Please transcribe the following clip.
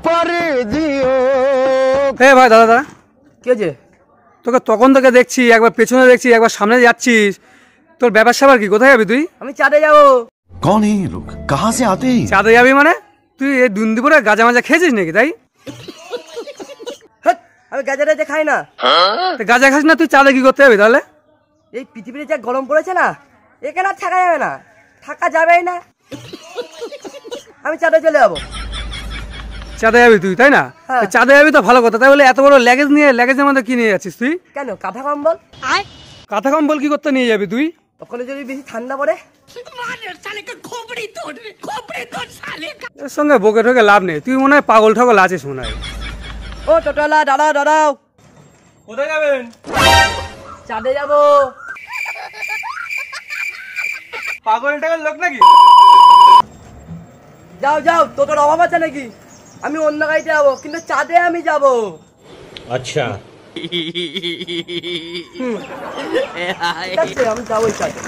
পারে দিও। এ ভাই দাদা দাদা, কি হয়েছে? তোকে তখন থেকে দেখছি, একবার পেছনে দেখছি, একবার সামনে যাচ্ছিস। তোর ব্যাপার স্যাপার কি? কোথায় যাবি তুই? আমি চাঁদে যাবো। कौन है ये लोग, कहाँ से आते हैं? চাঁদে যাবি মানে? তুই এই দুপুরে গাঁজা মাজা খেয়েছিস নাকি? তাই হ্যাট, আমি গাঁজা টাজা খাই না। গাঁজা খাস না, তুই চাঁদে কি করতে যাবি তাহলে? এই পৃথিবীতে যা গরম পড়েছে না, এখানে আর থাকা যাবে না, থাকা যাবেই না। আমি চাঁদে চলে যাবো। চাঁদে যাবি তুই, তাই না? হ্যাঁ। চাঁদে যাবি তো ভালো কথা, তাই বলে এত বড় ল্যাগেজ নিয়ে, ল্যাগেজের মধ্যে কি নিয়ে যাচ্ছিস তুই? কেন, কাঁথা কম্বল? কাঁথা কম্বল কি করতে নিয়ে যাবি তুই? ওখানে যদি বেশি ঠান্ডা পড়ে। এর সঙ্গে বকে ঠকে লাভ নেই, তুই মনে হয় পাগল ঠগল আছিস মনে হয়। ও টোটোলা, দাঁড়াও দাঁড়াও। কোথায় যাবেন? চাঁদে যাবো। পাগল টাগল লোক নাকি? যাও যাও, তোর অভাব আছে নাকি? আমি অন্য গাড়িতে যাবো, কিন্তু চাঁদে আমি যাবো। अच्छा ঠিক আছে, আমি যাবোই চাঁদে।